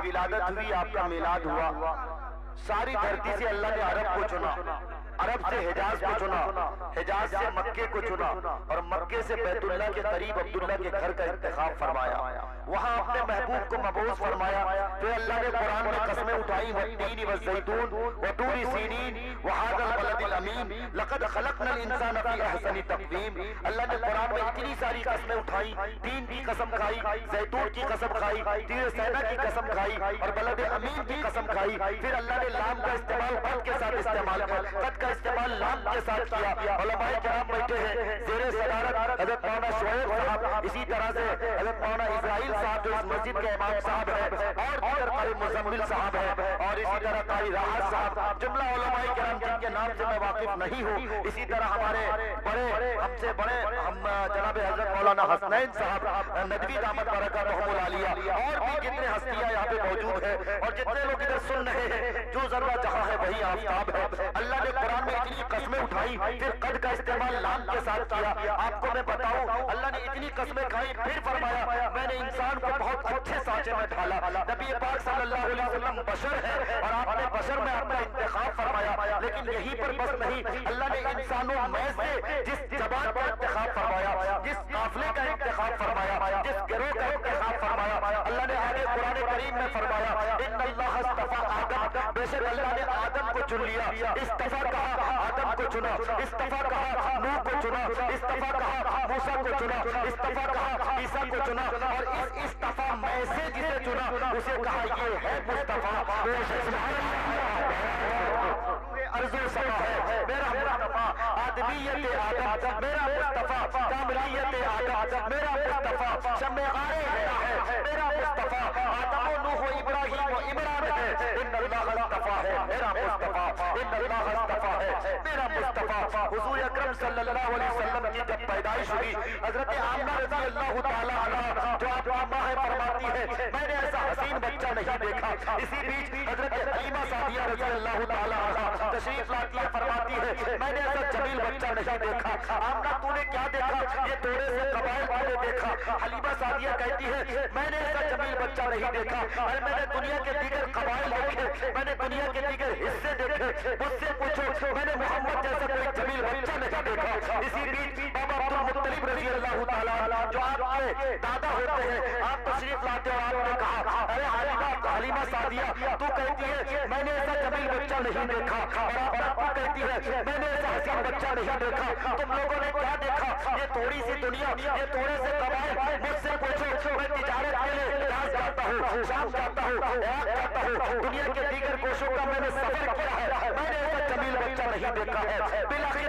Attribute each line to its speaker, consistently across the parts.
Speaker 1: ولادت ہوئی، آپ کا میلاد ہوا، ساری دھرتی سے اللہ نے عرب کو چنا، عرب سے حجاز کو چنا، حجاز سے مکے کو چنا، اور مکے سے بیت اللہ کے قریب عبداللہ کے گھر کا انتخاب فرمایا، وہاں اپنے محبوب کو مبعوث فرمایا۔ پھر اللہ نے قرآن میں قسمیں اٹھائی، والتین والزیتون وطور سینین وہذا البلد الامین لقد خلقنا الانسان فی احسن تقویم۔ اللہ نے قرآن میں اتنی ساری قسمیں اٹھائی، تین کی قسم کھائی، زیتون کی قسم کھائی، تیر سینا کی قسم کھائی، اور بلد امین کی قسم کھائی۔ پھر اللہ نے لام کا استعمال قد کے ساتھ استعمال کیا، قد کا استعمال لام کے ساتھ کیا۔ علماء کرام بیٹھے ہیں زیر صدارت حضرت مولانا شعیب صاحب، اسی طرح سے حضرت مولانا اسرائیل صاحب جو اس مسجد کے امام صاحب ہیں، اور دیگر قاری مزمل صاحب ہیں، اور اسی طرح قاری راحت صاحب، جملہ علماء کرام جن کے نام سے میں واقف نہیں ہوں۔ اسی طرح ہمارے بڑے ہم سے بڑے ہم جناب حضرت مولانا حسنین صاحب ندوی دامت برکاتہم العالیہ، اور بھی جتنے ہستیاں یہاں پہ موجود ہیں، اور جتنے لوگ ادھر سن رہے ہیں، جو ذرہ جہاں ہے وہی آفتاب ہے۔ اللہ نے قرآن میں اتنی قسمیں اٹھائی، پھر قد کا استعمال لام کے ساتھ کیا۔ آپ کو میں بتاؤں، اللہ نے اتنی قسمیں کھائی، پھر فرمایا میں نے انسان کو بہت اچھے سانچے میں ڈھالا۔ نبی پاک صلی اللہ علیہ وسلم بشر ہے، اور آپ نے بشر میں اپنا انتخاب فرمایا، لیکن یہیں پر بس نہیں، اللہ نے انسانوں میں سے جس زبان کا انتخاب فرمایا، جس قافلے کا انتخاب فرمایا، جس گروہ کا انتخاب فرمایا، اللہ نے آگے قرآن کریم میں فرمایا ان اللہ اصطفیٰ آدم، بے شک اللہ نے آدم کو چن لیا۔ استفا کہا آدم کو چنا، استفا کہا نوح کو چنا، استفا کہا موسیٰ کو چنا، استفا کہا عیسیٰ کو چنا، اور اس استفا میں سے جسے چنا اسے کہا یہ ہے مصطفیٰ۔ ارض و سما ہے میرا مصطفیٰ، آدمیت آدم میرا مصطفیٰ، کاملیت آدم میرا مصطفیٰ، شمع غارِ ہے میرا مصطفیٰ، آدم و نوح و ابراہیم و عمران ہے، ان اللہ اصطفیٰ ہے میرا مصطفیٰ، ان اللہ اصطفیٰ ہے میرا مصطفیٰ۔ حضور اکرم صلی اللہ علیہ وسلم کی جب پیدائش ہوئی، حضرت آمنہ رضی اللہ تعالیٰ عنہا جو آپ کی ماں ہے فرماتی ہے میں نے ایسا حسین بچہ نہیں دیکھا۔ اسی بیچ حضرت حلیمہ سعدیہ رضی اللہ تعالیٰ عنہا تشریف لاتی ہے، فرماتی ہے میں نے ایسا جمیل بچہ نہیں دیکھا۔ آمنہ تو نے کیا دیکھا؟ یہ توڑے سے قبائل کو نے دیکھا۔ حلیمہ سعدیہ کہتی ہے میں نے ایسا جمیل بچہ نہیں دیکھا، اور میں نے دنیا کے دیگر قبائل دیکھے، میں نے دنیا کے دیگر حصے دیکھے، مجھ سے پوچھو میں نے محمد جیسا کوئی جمیل بچہ نہیں دیکھا۔ اسی بیچ بابا عبدالمطلب رضی اللہ تعالیٰ جو آپ کے دادا ہوتے ہیں، آپ تشریف لاتے اور آپ نے کہا ارے حلیمہ سعدیہ تو کہتی ہے میں نے ایسا جمیل بچہ نہیں دیکھا، اور آپ تو کہتی ہے میں نے ایسا حسین بچہ نہیں دیکھا، تم لوگوں نے کیا دیکھا؟ یہ تھوڑی سی دنیا، یہ تھوڑے سے قبائل، مجھ سے پوچھو میں تجارت کے لیے حجاز جاتا ہوں، شام جاتا ہوں، عراق جاتا ہوں، دنیا کے دیگر کوشوں کا میں نے سفر کیا ہے، میں نے ایسا جمیل بچہ نہیں دیکھا ہے۔ بالآخر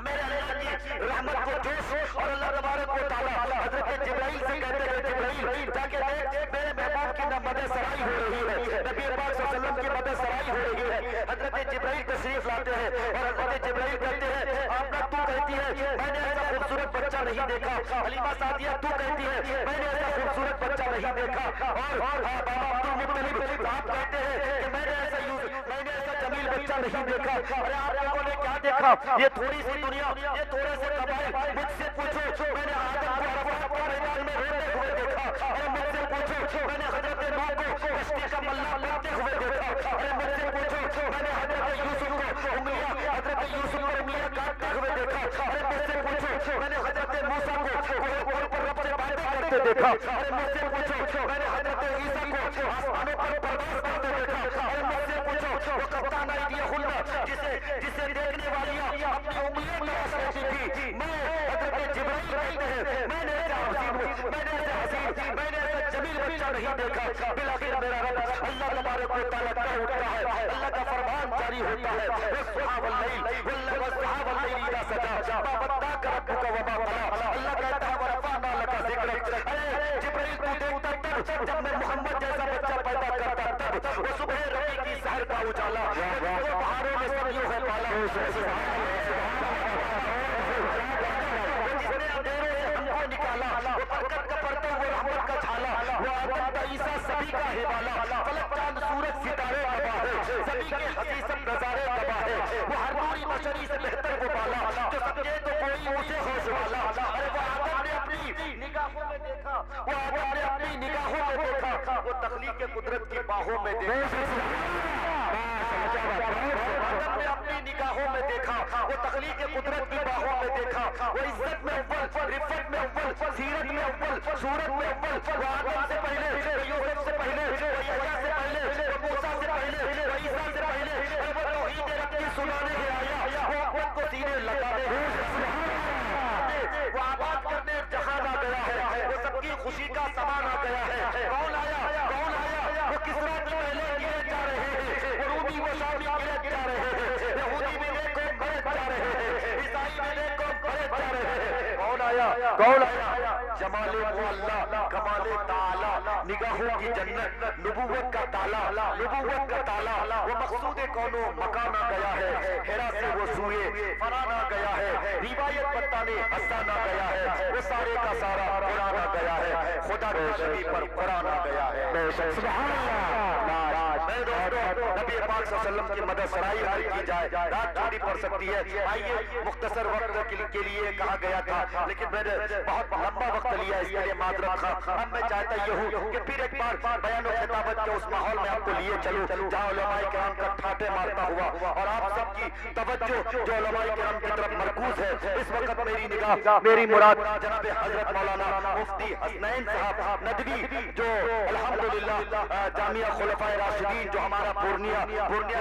Speaker 1: میرے اللہ کی رحمت کو جوش، اور اللہ تبارک و تعالیٰ حضرت جبرائیل سے کہتے ہیں جبرائیل جا کے دیکھ میرے محبوب کی مدد سرائی ہو رہی ہے، نبی پاک صلی اللہ علیہ وسلم کی مدد سرائی ہو رہی ہے۔ حضرت جبرائیل تشریف لاتے ہیں، اور حضرت جبرائیل کہتے ہیں آمنہ تو کہتی ہے میں نے ایسا خوبصورت بچہ نہیں دیکھا، حلیمہ سعدیہ تو کہتی ہے میں نے ایسا خوبصورت بچہ نہیں دیکھا، اور بابا عبدالمطلب آپ کہتے ہیں کہ میں نے ایسا جمیل بچہ نہیں دیکھا۔ ارے آپ لوگوں نے کیا دیکھا؟ یہ تھوڑی سی دنیا، یہ تھوڑے سے قبائل، مجھ سے پوچھو میں نے آدم کو عرفات کے میدان میں روتے ہوئے دیکھا، اور مجھ سے پوچھو میں نے حضرت نوح کو کشتی کا ملا بنتے ہوئے دیکھا، اور مجھ سے پوچھو میں نے حضرت یوسف کو انگلیاں کاٹتے ہوئے دیکھا، اور مجھ سے پوچھو میں نے حضرت موسیٰ کو پر رب سے باتیں کرتے دیکھا، اور مجھ سے پوچھو میں نے حضرت عیسیٰ کو آسمانوں پر پرواز کرتے دیکھا، اور مجھ سے پوچھو وقفتان ایدیہن جسے دیکھنے والیاں اپنی انگلیوں میں آسکتی تھی، میں حضرت جبرائیل کہتے ہیں میں نے ایسا حسین، میں نے ایسا حسین، میں نے ایسا جمیل بچہ نہیں دیکھا۔ بالآخر میرا رب اللہ تبارک و تعالیٰ کہہ اٹھتا ہے، اللہ کا فرمان جاری ہوتا ہے والضحیٰ واللیل والضحیٰ واللیل اذا سجیٰ ما ودعک ربک وما قلیٰ۔ اللہ کہتا ہے ورفعنا لک ذکرک۔ ارے جبرائیل تو دیکھتا تب جب میں محمد جیسا بچہ پیدا کرتا، تب وہ صبح ربی کی سحر کا اجالا، وہ پہاڑوں میں سبیوں ہے پالا، جس نے اندھیروں سے ہم کو نکالا، وہ برکت کا پرتو، وہ رحمت کا جھالا، وہ آدم کا عیسیٰ سبھی کا حوالہ، فلک چاند سورج ستارے تباہ ہے، سبھی کے ہنسی سب نظارے تباہ ہے، وہ ہر نوری بشری سے بہتر وہ بالا، جو سمجھے تو کوئی اسے ہوش والا۔ ارے وہ آدم نے اپنی نگاہ निगाहों में देखा, वो आदम ने अपनी निगाहों में देखा, वो तख्लीक कुदरत की बाहों में देखा। आदम ने अपनी निगाहों में देखा, वो तख्लीक कुदरत की बाहों में देखा, वो इज्जत में अव्वल, रिफत में अव्वल, सीरत में अव्वल, सूरत में अव्वल, वो आदम से पहले, वो यूसुफ से पहले, वो यहया से पहले, वो मूसा से पहले, वो ईसा से पहले, वो तौहीद रब्बी सुनाने के आया, वो उनको सीने लगाने, वो आबाद करने जहान आ गया है, वो सबकी खुशी का सामान आ गया है। कौन आया, कौन आया? वो किसरा की पहले गिरे जा रहे हैं, वो रूमी वो शामी गिरे जा रहे हैं, यहूदी में देखो गिरे जा रहे हैं, ईसाई में देखो गिरे जा रहे हैं। कौन आया, कौन आया? जमाले मुअल्ला, कमाले ताला, निगाहों की जन्नत, नबूवत का ताला, नबूवत का ताला, वो मकसूद कौनो मकान आ गया है, हिरा से वो सूए फरान आ गया है, रिवायत बताने हसन आ गया है, वो सारे का सारा कुरान आ गया है, खुदा के नबी पर कुरान आ गया है। सुभान अल्लाह। नबी पाक सल्लल्लाहु अलैहि वसल्लम की मदद सराई हर की जाए, रात थोड़ी पड़ सकती है। आइए, मुख्तसर वक्त के लिए कहा गया था, लेकिन मैंने बहुत लंबा वक्त लिया, इसके लिए माजरत खा। अब मैं चाहता ये हूँ कि फिर एक बार बयान और खिताबत के उस माहौल में आपको लिए चलूं जहाँ उलमाए किराम का ठाटे मारता हुआ और आप सबकी तवज्जो जो उलमाए किराम की तरफ मरकूज है। इस वक्त मेरी निगाह, मेरी मुराद जनाब हजरत मौलाना मुफ्ती हसनैन साहब नदवी, जो अल्हम्दुलिल्लाह जामिया खुलफाए राशिदीन, जो हमारा पूर्णिया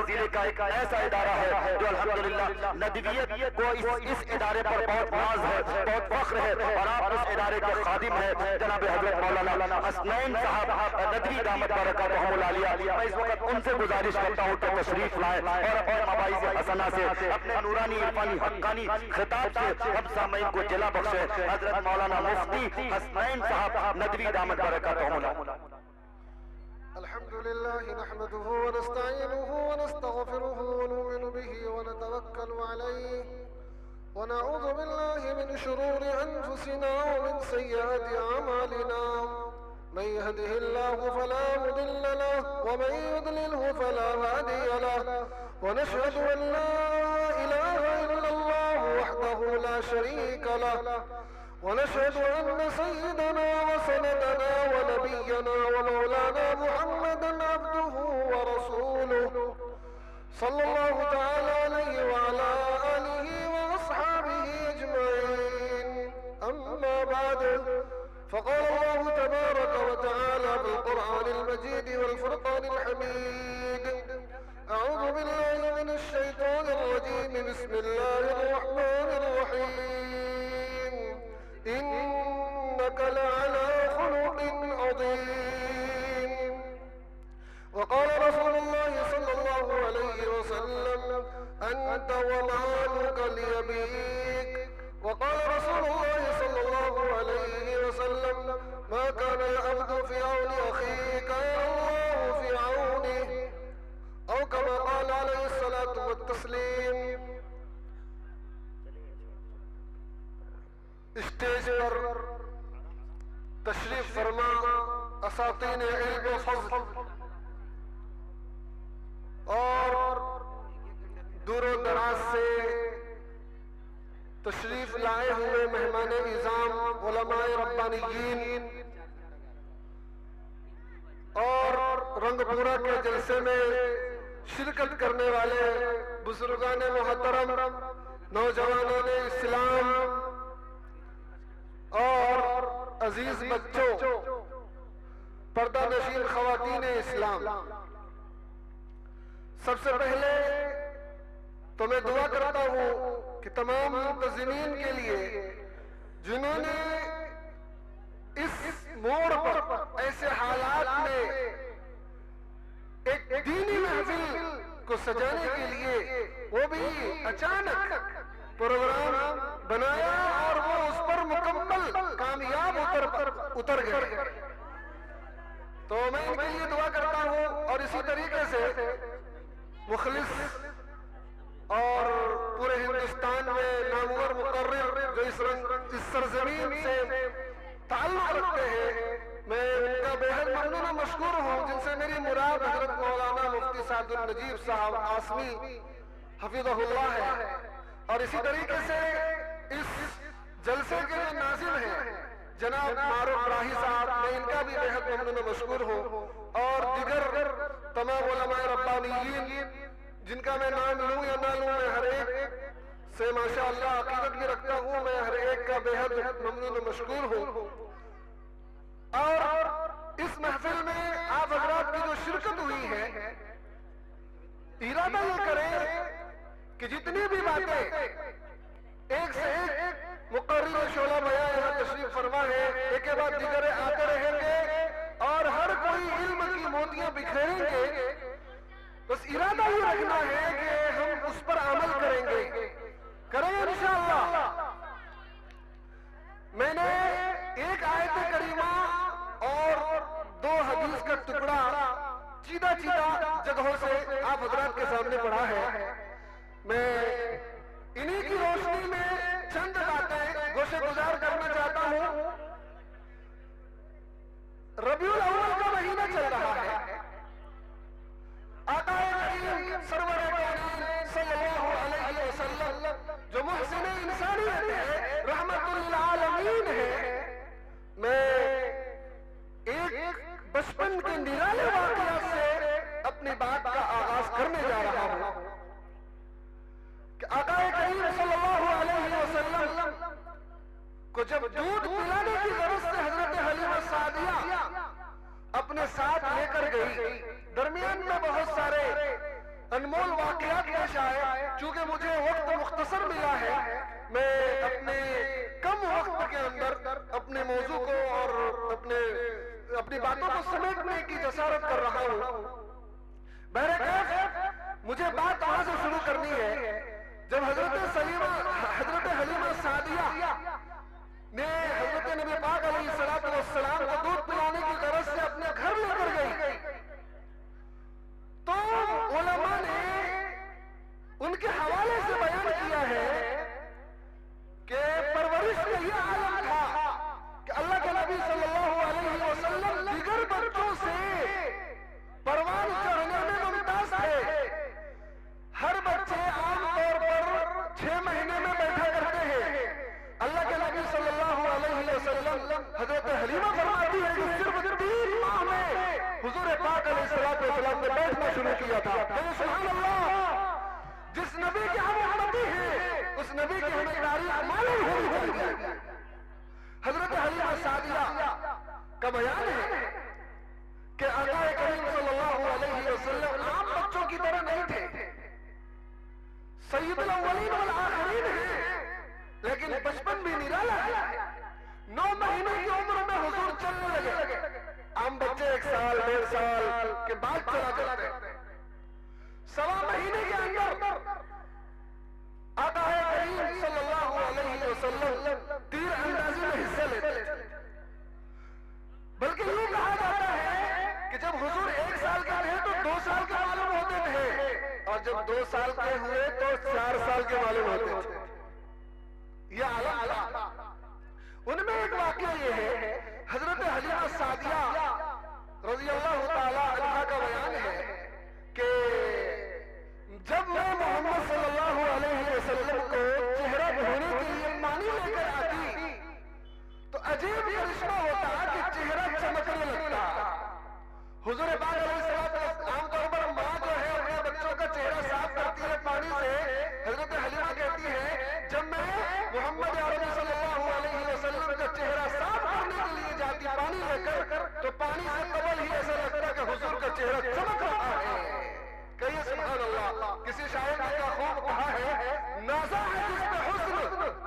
Speaker 1: जिले का एक ऐसा इदारा है जो अल्हम्दुलिल्लाह नदवियत को इस इदारे पर बहुत नाज है, बहुत फख्र है, और आप इस इदारे के खादिम है जनाब हजरत मौलाना हसनैन साहब नदवी दामत बरकतहुमुल आलिया। मैं इस वक्त उनसे गुजारिश करता हूँ कि तशरीफ लाए और अपने मवाइज़ हसना से, अपने नूरानी इरफानी हक्कानी खिताब से हम सामईन को जिला बख्शे। हजरत मौलाना मुफ्ती हसनैन साहब नदवी दामत बरकतहुमुल आलिया।
Speaker 2: अल्हम्दुलिल्लाह नहमदुहु व नस्तईनुहु व नस्तगफिरुहु व नु'मिनु बिही व नतवक्कलु अलैहि व नऊज़ु बिल्लाहि मिन शुरूरि अनफुसिना व मिन सय्यिआति अमालिना। من يهده الله فلا مضل له ومن يضلله فلا هادي له ونشهد أن لا إله إلا الله وحده لا شريك له ونشهد أن سيدنا وسندنا ونبينا ومولانا محمدا عبده ورسوله صلى الله تعالى عليه وعلى آله وأصحابه أجمعين. أما بعد، فقال الله تبارك وتعالى في القرآن المجيد والفرقان الحميد: أعوذ بالله من الشيطان الرجيم، بسم الله الرحمن الرحيم. إنك لعلى خلق عظيم. وقال رسول الله صلى الله عليه وسلم: أنت ومالك ليبيك. وقال رسول الله صلى الله عليه وسلم: ما كان العبد في عون أخيه كان الله في عونه، أو كما قال عليه الصلاة والتسليم. اسٹیج پر تشریف فرما اساتین علم و فضل اور دور و دراز سے تشریف لائے ہوئے مہمان نظام علماء ربانیین اور رنگ پورا کے جلسے میں شرکت کرنے والے بزرگان محترم، نوجوانان اسلام اور عزیز بچوں، پردہ نشین خواتین اسلام، سب سے پہلے تو میں دعا کرتا ہوں کہ تمام منتظمین کے لیے جنہوں نے اس موڑ پر ایسے حالات میں ایک دینی محفل کو سجانے کے لیے وہ بھی اچانک پروگرام بنایا اور وہ اس پر مکمل کامیاب اتر گئے، تو میں ان کے لیے دعا کرتا ہوں. اور اسی طریقے سے مخلص اور پورے ہندوستان میں نامور مقرر جو اس سرزمین سے تعلق رکھتے ہیں، میں ان کا بے حد ممنون و مشکور ہوں، جن سے میری مراد حضرت مولانا مفتی سعد النجیب صاحب عاصمی حفظہ اللہ ہے. اور اسی طریقے سے اس جلسے کے جو ناظم ہیں جناب معروف راہی صاحب، میں ان کا بھی بہت ممنون و مشکور ہوں، اور دیگر تمام علماء ربانیین جن کا میں نام لوں یا نہ لوں، میں ہر ایک سے ماشاءاللہ عقیدت بھی رکھتا ہوں، میں ہر ایک کا بہت ممنون و مشکور ہوں۔ اور اس محفل میں آپ حضرات کی جو شرکت ہوئی ہے، ارادہ یہ کریں کہ جتنی بھی باتیں ایک سے ایک مقرر شعلہ بیان یہاں تشریف فرما ہے، ایک کے بعد دیگر آتے رہیں گے اور ہر کوئی علم کی موتیاں بکھیریں گے، بس ارادہ یہ رکھنا ہے کہ ہم اس پر عمل کریں گے انشاءاللہ۔ میں نے ایک آیت کریمہ اور 2 حدیث کا ٹکڑا چیدہ جگہوں سے آپ حضرات کے سامنے پڑھا ہے، میں انہی کی روشنی میں چند باتیں گوشے گزار کرنا چاہتا ہوں۔ ربیع الاول کا مہینہ چل رہا ہے، آقا کریم سرور کائنات صلی اللہ علیہ وسلم جو محسن انسانیت ہے، رحمت للعالمین ہے، میں ایک بچپن کے نرالے واقعات سے اپنی بات کا آغاز کرنے جا رہا ہوں کہ آقا کریم صلی اللہ علیہ وسلم کو جب دودھ پلانے کی غرض سے حضرت حلیمہ سعدیہ اپنے ساتھ لے کر گئی، درمیان میں بہت سارے انمول واقعات پیش آئے، چونکہ مجھے وقت مختصر ملا ہے، میں اپنے کم وقت کے اندر اپنے موضوع کو اور اپنی باتوں کو سمیٹنے کی جسارت کر رہا ہوں۔ بہرکیف مجھے بات وہاں سے شروع کرنی ہے جب حضرت حلیمہ سعدیہ نے حضرت نبی پاک علیہ السلام کو دودھ پلانے کی غرض سے اپنے گھر لے کر گئی، تو علماء نے ان کے حوالے سے بیان کیا ہے کہ پرورش کا یہ عالم تھا کہ اللہ کے نبی صلی اللہ علیہ وسلم دیگر بچوں سے پروان چڑھنے میں ممتاز تھے۔ ہر بچے عام طور پر 6 مہینے میں بیٹھا کرتے ہیں، اللہ کے نبی صلی اللہ علیہ وسلم حضرت حلیمہ فرماتی ہے کہ صرف 3 ماہ میں حضور پاک علیہ السلام نے بیٹھنا شروع کیا تھا۔ سبحان اللہ، جس نبی کے ہم امتی ہیں اس نبی کی ہمیں تاریخ معلوم ہونی چاہیے۔ حضرت حلیمہ سعدیہ کا بیان ہے کہ آقا کریم صلی اللہ علیہ وسلم عام بچوں کی طرح نہیں تھے، سید الاولین والآخرین ہیں، لیکن بچپن بھی نرالا ہے۔ 9 مہینے کی عمر میں حضور چلنے لگے، عام بچے 1 سال 1.5 سال کے بعد چلا جاتے ہیں۔ 1.25 مہینے کے اندر آقا کریم صلی اللہ علیہ وسلم تیر اندازی میں حصہ لیتے تھے، بلکہ یہ کہا جاتا ہے کہ جب حضور 1 سال کے تھے تو 2 سال کے معلوم ہوتے تھے، اور جب 2 سال کے ہوئے تو 4 سال کے معلوم ہوتے تھے۔ یہ عالم تھا۔ ان میں ایک واقعہ یہ ہے، حضرت حلیمہ سعدیہ رضی اللہ تعالی عنہا کا بیان ہے کہ جب میں محمد صلی اللہ علیہ وسلم کو چہرہ دھونے کے لیے پانی لے کر آتی تو عجیب کرشمہ ہوتا کہ چہرہ چمکنے لگتا۔ حضور پاک علیہ السلام عام طور پر ماں جو ہے اپنے بچوں کا چہرہ صاف کرتی ہے پانی سے، حضرت حلیمہ کہتی ہے جب میں محمد عربی صلی اللہ علیہ وسلم کا چہرہ صاف کرنے کے لیے جاتی پانی لے کر تو پانی سے قبل ہی ایسا لگتا کہ حضور کا چہرہ چمک رہا ہے۔ کہیے سبحان اللہ۔ کسی شاعر نے کا خوب کہا ہے، نازا ہے جس پہ حسن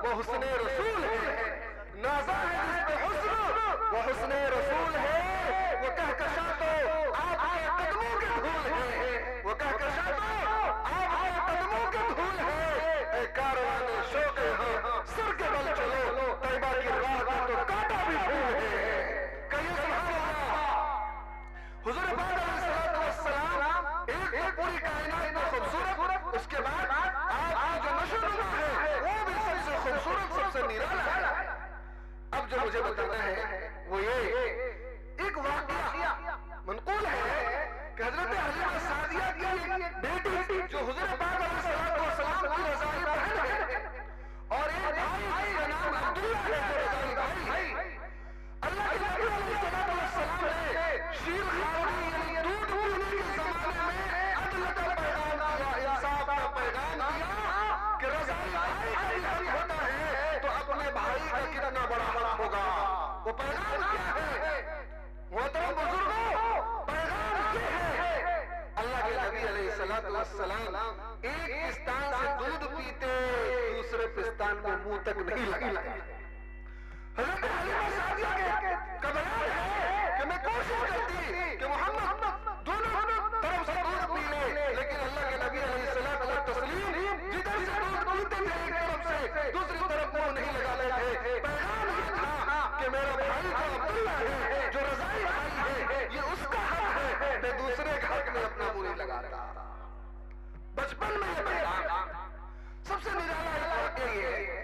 Speaker 2: وہ حسن رسول ہے، نازا ہے جس پہ حسن وہ حسن رسول ہے، وہ کہکشاں تو آپ کے قدموں کے دھول ہے، وہ کہکشاں تو آپ کے قدموں کے دھول ہے، اے کاروان شوق ہاں سر کے بل چلو، طیبہ کی راہ کا تو کانٹا بھی پھول ہے۔ کہیے سبحان اللہ۔ حضور پاک علیہ السلام ایک پوری کائنات میں خوبصورت، اس کے بعد آپ کی جو نشو و نما ہے وہ بھی سب سے خوبصورت، سب سے نرالا ہے۔ اب جو مجھے بتانا ہے وہ یہ ایک واقعہ منقول ہے کہ حضرت حلیمہ سعدیہ کی بیٹی جو حضور پاک علیہ السلام کی رضائی بہن ہے اور ایک بھائی کا نام عبداللہ ہے، رضائی بھائی، अलैहिस्सलाम एक पिस्तान से दूध पीते, दूसरे पिस्तान में मुंह तक नहीं लगाते। हज़रत हलीमा सादिया का बयान है कि मैं कोशिश करती कि मोहम्मद दोनों तरफ से दूध पी ले, लेकिन अल्लाह के नबी अलैहिस्सलातु वस्सलाम जिधर से दूध पीते थे एक तरफ से दूसरी तरफ मुंह नहीं लगाते थे। पैगाम ये था कि मेरा भाई जो अब्दुल्ला है, जो रज़ाई भाई है, ये उसका हक है, मैं दूसरे के हक में अपना मुंह नहीं लगाता। बचपन में ये पैगाम सबसे निराला एक वाक़या ये है,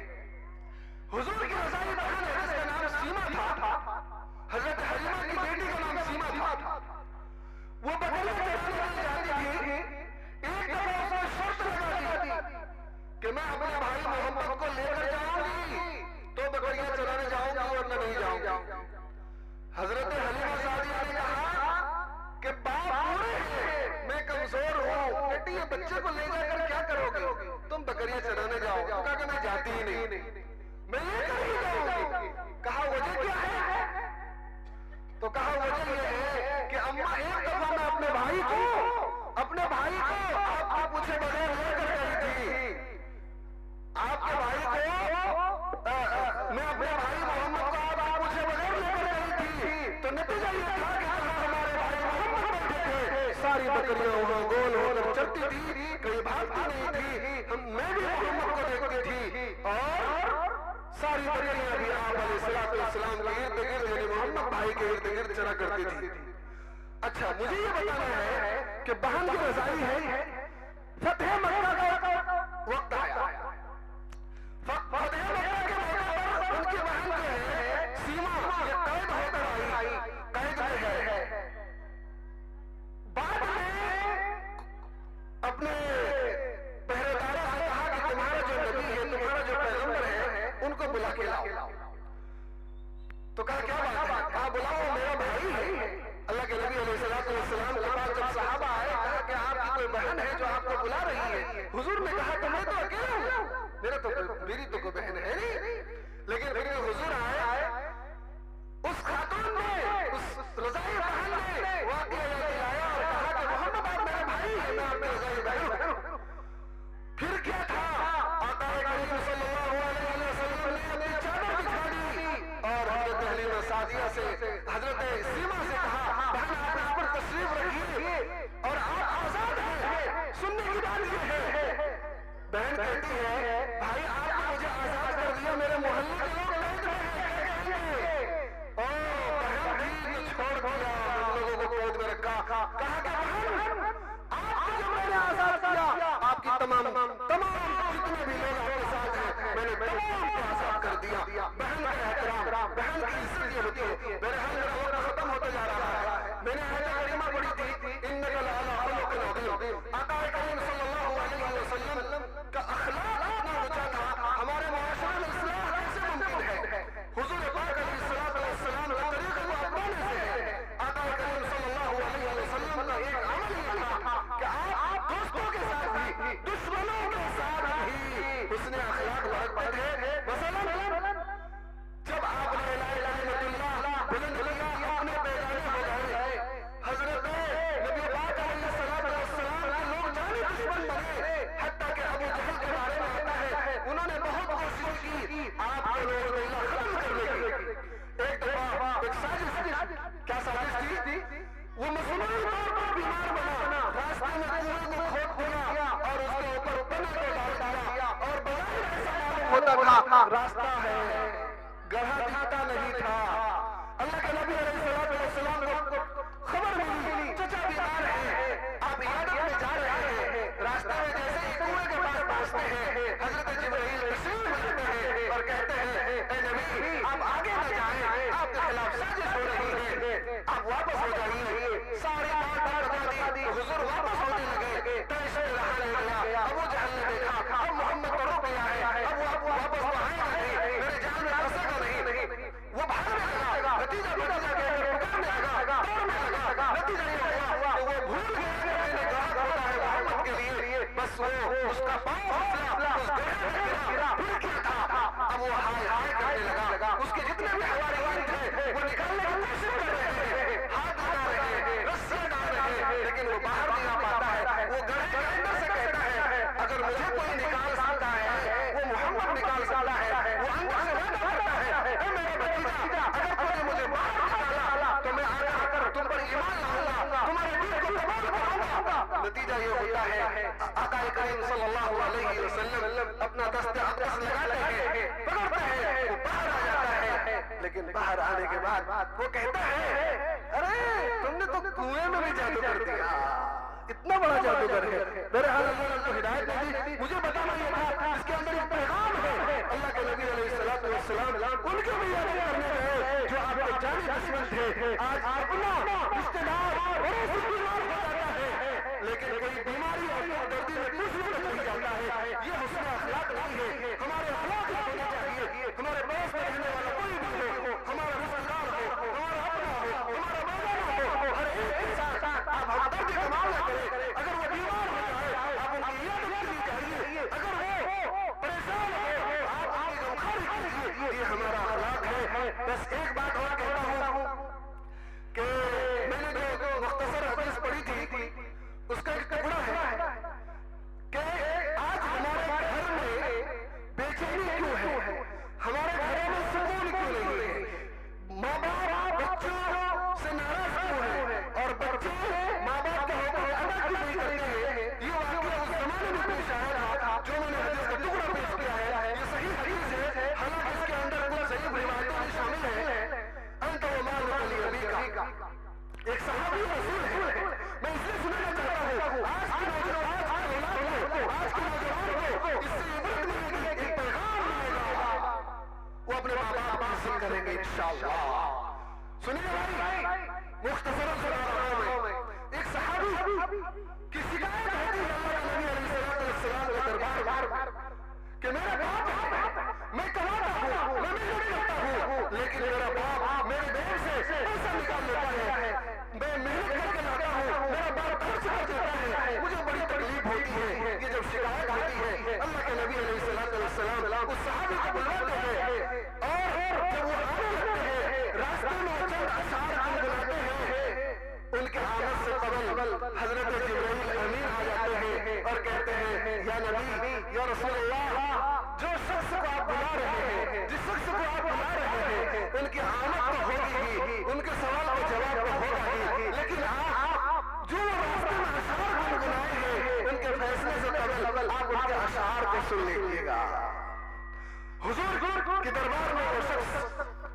Speaker 2: हुजूर की रज़ाई बहन है जिसका नाम सीमा था, हजरत हलीमा की बेटी का नाम सीमा था। वो बकरियां चराने जाती थी, एक दफा उसने शर्त लगा दी कि मैं अपने भाई मोहम्मद को लेकर जाऊंगी तो बकरियां चराने जाऊंगी वरना नहीं जाऊंगी। हजरत हलीमा सादिया ने कहा कि बाप बूढ़े हैं, मैं कमजोर हूँ, बेटी ये बच्चे को ले जाकर क्या करोगे, तुम बकरियां चराने जाओ। तो कहा कि मैं जाती ही नहीं, मैं ये नहीं जाऊंगी। कहा वजह क्या है? तो कहा वजह ये है कि अम्मा एक दफा मैं अपने भाई को आपके पूछे बगैर लेकर गई थी, आपके भाई को मैं अपने भाई मोहम्मद को आपके पूछे बगैर लेकर गई थी, तो नतीजा ये था कि हमारे भाई मोहम्मद बैठे थे, सारी बकरियां वहां गोल होकर चलती थी, कहीं भागती नहीं थी, मैं भी मोहम्मद को देखती थी और सारी बकरियां भी आप अलैहिस्सलाम के इर्द गिर्द यानी मोहम्मद भाई के इर्द गिर्द चला करती थी। अच्छा, मुझे ये बताना है कि बहन की रज़ाई है, फतेह मक्का का वक्त आया, फतेह मक्का के मौके पर उनकी बहन जो है सीमा ये कैद होकर आई, कैद में है। बाद में अपने पहरेदारों से कहा कि तुम्हारा जो नबी है, तुम्हारा जो पैगंबर है, उनको बुला के लाओ। तो कहा क्या बात है? कहा बुलाओ, मेरा भाई है। अल्लाह के नबी अलैहिस्सलातु वस्सलाम के पास जब सहाबा आए, कहा कि आपकी कोई बहन है जो आपको बुला रही है। हुजूर ने कहा कि मैं तो अकेला हूँ, मेरी तो कोई बहन है नहीं। लेकिन फिर हुजूर आए, उस खातून ने, उस रज़ाई बहन ने वाक़या याद दिलाया और कहा कि मोहम्मद आप मेरे भाई हैं, मैं आपके रज़ाई बहन हूँ। फिर क्या था? आका करीम सल्लल्लाहु अलैहि वसल्लम ने अपनी चादर दिखा दी और हजरत हलीमा सादिया से, हजरत सीमा से कहा, बहन आप इस पर तशरीफ रखिए और आप आजाद हैं। सुनने की बात ये है, बहन कहती है भाई आपने मुझे आजाद कर दिया, मेरे मोहल्ले के लोग कैद में हैं, ओ बहन भी छोड़ दिया, उन लोगों को कैद में रखा। कहा कि बहन आपको जब मैंने आजाद किया, आपकी तमाम जितने भी लोग आपके साथ हैं, मैंने तमाम को आजाद कर दिया। बहन का एहतराम, बहन की इज्जत ये होती है। मेरे हाल मेरा वक्त खत्म होता जा रहा है। मैंने आयत करीमा पढ़ी थी, इन्नका लअला खुलुक़िन अज़ीम। आका करीम सल्लल्लाहु अलैहि वसल्लम का अखलाक इतना ऊंचा था, हमारे मुआशरे में इस्लाह कैसे मुमकिन है? हुजूर पाक अलैहिस्सलातु वस्सलाम के तरीके को अपनाने से है। आका करीम सल्लल्लाहु अलैहि वसल्लम का एक अमल ये था कि आप दोस्तों के साथ भी, दुश्मनों के साथ भी हुस्न अखलाक बरतते थे। मसलन जब आपने ला इलाहा इल्लल्लाह बुलंद किया, अपने पैगाने हो गए, हजरत नबी पाक अलैहिस्सलातु वस्सलाम के लोग जाने दुश्मन बने, हत्ता कि अबू जहल के बारे में आता है, उन्होंने बहुत कोशिश की आपके लोगों को खत्म करने की। एक दफा एक साजिश, क्या साजिश थी? वो मुसलमान तौर पर बीमार बना, रास्ते में कुएं को खोद दिया और उसके ऊपर पन्ने को डाल दिया और बग़ैर ऐसा मालूम होता था रास्ता है, गड्ढा दिखता नहीं था। अल्लाह के नबी अलैहिस्सलातु वस्सलाम को खबर मिली, चचा बीमार है, आप इयादत में जा रहे हैं। रास्ते में जैसे ही कुएं के पास पहुंचते हैं, हजरत जिब्रील तशरीफ लाते हैं और कहते हैं ए नबी आप आगे न जाएं, आपके खिलाफ साजिश हो रही है, आप वापस हो जाइए। सारी बात बता दी, हुजूर वापस होने लगे। तैसे रहा गया, अबू जहल ने देखा अब मोहम्मद को रोक लिया है, अब वो वापस तो आएगा नहीं, मेरे जान में फंसेगा नहीं। वो भागने लगा, नतीजा पकड़ने लगा, दौड़ने लगा, नतीजा ये हुआ तो वो भूल गया कि मैंने कहा खोला है मोहम्मद के लिए। बस वो उसका पाँव फिसला, उस गड्ढे में गिरा। फिर क्या था? अब वो हाय हाय करने लगा। उसके जितने भी हवारीन थे वो निकालने की कोशिश कर रहे हैं, हाथ लगा रहे हैं, रस्सियां डाल रहे हैं, लेकिन वो बाहर नहीं आ पाता है। वो गड्ढे नतीजा ये होता है आका करीम सल्लल्लाहु अलैहि वसल्लम अपना दस्ते अक़दस लगाते हैं, पकड़ते हैं, वो बाहर आ जाता है। लेकिन बाहर आने के बाद वो कहता है अरे तुमने तो कुएं में भी जादू कर दिया, इतना बड़ा जादूगर है। मेरे हाल अल्लाह ने हिदायत दी, मुझे बताना ये था इसके अंदर एक पैगाम है। अल्लाह के नबी अलैहिस्सलातु वस्सलाम उनके भी याद करने गए जो आपके जानी दुश्मन थे। आज अपना रिश्तेदार बड़े से बीमार हो जाता है, लेकिन कोई बीमारी और दर्दी में कुछ नहीं जाता है। ये हुस्न अखलाक नहीं है। हमारे अखलाक होने चाहिए। हमारे पास में रहने वाला कोई भी हो, हमारा रिश्तेदार हो, हमारा अपना हो, हमारा बेगाना हो, हर एक के साथ आप हमदर्दी का मामला करें। अगर वो बीमार हो जाए आप उनकी याद करनी चाहिए, अगर वो परेशान हो आप उनकी गमखारी कीजिए। ये हमारा अखलाक है। बस एक बात और कहता हूँ कि मैंने जो मुख्तसर हदीस पढ़ी थी उसका एक टुकड़ा है कि आज हमारे घर में बेचैनी क्यों है, हमारे घरों में सुकून क्यों नहीं है, माँ बाप बच्चों से नाराज क्यों है और बच्चे माँ बाप के हुक्म अदा क्यों नहीं करते हैं। ये वाकया उस जमाने में पेश आया था जो मैंने हदीस का टुकड़ा पेश किया है। ये सही हदीस है, हालांकि इसके अंदर कुछ सही रिवायतें भी शामिल है। अंत व माल अली अबी का एक सहाबी रसूल है। मैं इसलिए सुनाना चाहता हूँ आज की नौजवान को इससे इबरत मिलेगी, एक पैगाम मिलेगा, वो अपने माँ बाप की इज्जत करेंगे इंशाअल्लाह। सुनिए भाई, मुख्तसरन सुना रहा हूं मैं। एक सहाबी की शिकायत होती है अल्लाह के नबी अलैहिस्सलाम के दरबार कि मेरा बाप मैं कमाता हूँ, मैं मेहनत करता हूँ, लेकिन मेरा बाप मेरे देश से पैसा निकाल लेता है। मैं मेहनत करके लाता हूँ, मेरा बाप खर्च कर देता है, मुझे बड़ी तकलीफ होती है। ये जब शिकायत होती है अल्लाह के नबी अलैहिस्सलाम उस सहाबी को बुलाते हैं और जब वो आने लगते हैं रास्ते में चंद अशआर गुनगुनाते हैं। उनके आमद से कबल हजरत जिब्राइल अमीन आ जाते हैं और कहते हैं या नबी या रसूलल्लाह, जो शख्स को आप बुला रहे हैं, जिस शख्स को आप बुला रहे हैं उनकी आमद तो होगी ही, उनके सवाल का जवाब तो होगा ही, लेकिन आप जो रास्ते में अशआर गुनगुनाए हैं उनके फैसले से कबल आप उनके अशआर को सुन लीजिएगा। हुजूर के दरबार में वो शख्स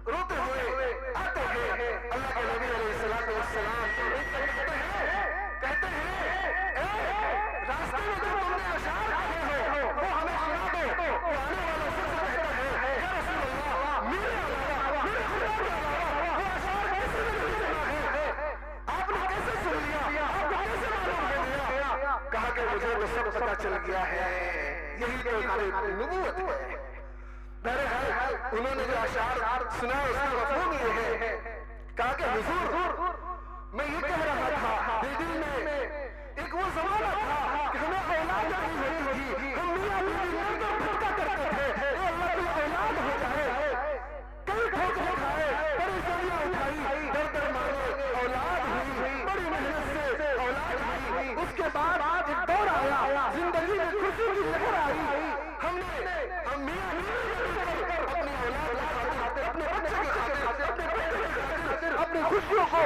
Speaker 2: रोते हुए आते हैं। अल्लाह के नबी अलैहिस्सलातु वस्सलाम कहते हैं रास्ते में जो तुमने अशआर कहे हो वो हमें सुना दो। वो आने वाला शख्स कहता है या रसूलल्लाह, मेरे अलावा मेरे खुदा के अलावा वो अशआर कैसे नहीं सुना है, आपने कैसे सुन लिया, आपको कैसे मालूम हो गया। कहा कि मुझे तो सब पता चल गया है, यही तो हमारी नबूवत है। बहरहाल उन्होंने जो अशआर सुना उसका मफहूम ये है, कहा कि हुजूर मैं ये कह रहा था दिल में एक वो जमाना था कि हमें औलाद नहीं होती थी, हम मियां बीवी मिलकर फटका करते थे, ए अल्लाह की औलाद हो जाए, कई ठोकर खाए, परेशानियां उठाई, दर दर मारे, औलाद हुई, बड़ी मेहनत से औलाद हुई। उसके बाद आज एक दौर आया, जिंदगी में खुशी की लहर आई, हम मियां अपनी औलाद अपने बच्चे के खातिर अपनी खुशियों को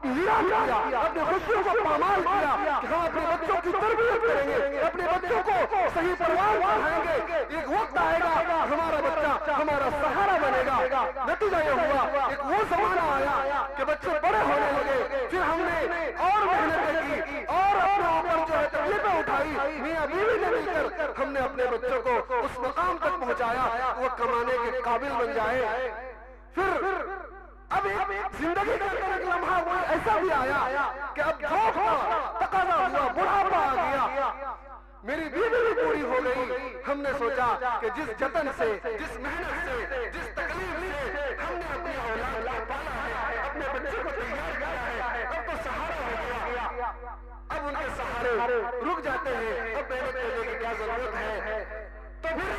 Speaker 2: लिया, अपनी खुशियों को पामाल किया कि हम अपने बच्चों की तरबियत करेंगे, अपने बच्चों को सही परवार पढ़ाएंगे। एक वक्त आएगा हमारा बच्चा हमारा सहारा बनेगा। नतीजा ये हुआ एक वो जमाना आया कि बच्चे बड़े होने लगे, फिर हमने और मेहनत की और अपने ऊपर जो है तकलीफें उठाई, मियां बीवी ने मिलकर हमने अपने बच्चों को उस मकाम तक पहुंचाया वो कमाने के काबिल बन जाए। फिर अब एक जिंदगी का एक लम्हा वो ऐसा भी आया कि अब जोश का तकाजा हुआ, बुढ़ापा आ गया, मेरी बीवी भी पूरी हो गई। हमने सोचा कि जिस जतन से, जिस मेहनत से, जिस तकलीफ से हमने अपनी औलाद को पाला है, अपने बच्चे को तैयार किया है, अब तो सहारा हो गया। अब उनके सहारे रुक जाते हैं, अब मेहनत करने की क्या जरूरत है। तो फिर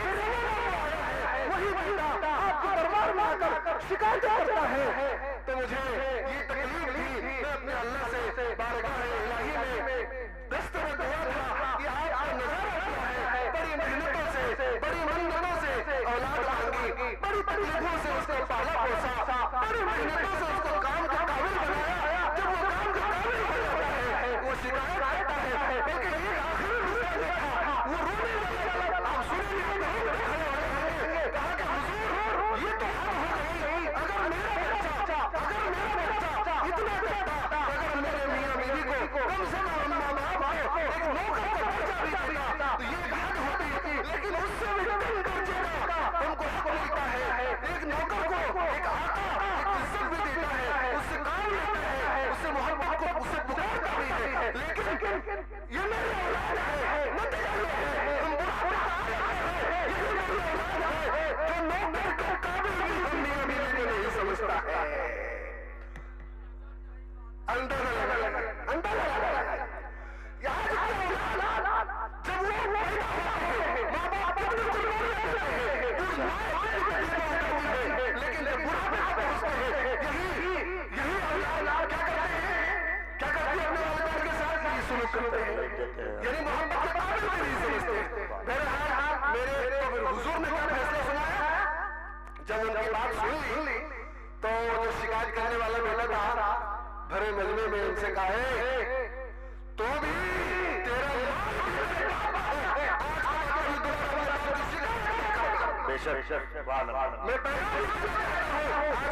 Speaker 2: वही बंदा आपके दरबार में आकर शिकायत करता है, तो मुझे ये तकलीफ थी, मैं अपने अल्लाह से बारगाह इलाही में दस्त में दुआ था कि आपका नजारा किया है, बड़ी मेहनतों से, बड़ी मन्नतों से औलाद मांगी, बड़ी तकलीफों से उसको पाला पोसा, बड़ी मेहनतों से उसको काम का काबिल बनाया। जब वो काम का काबिल हो जाता है वो शिकायत करता है اندازہ لگا یہاں جب وہ پیدا ہوتا ہے ماں باپ اپنے لیکن جب بڑھاپے میں پہنچتے ہیں یہی اولاد کیا کرتے ہیں اپنے والدین کے ساتھ یہی سلوک کرتے ہیں، یعنی محبت کے قابل بھی نہیں سمجھتے۔ بہرحال میرے تو پھر حضور نے کیا فیصلہ سنایا؟ جب ان کی بات سن لی تو جو شکایت کرنے والا بیٹا تھا بھرے مجمع میں ان سے کہا تو بھی تیرا
Speaker 1: بے شک
Speaker 2: میں پہلے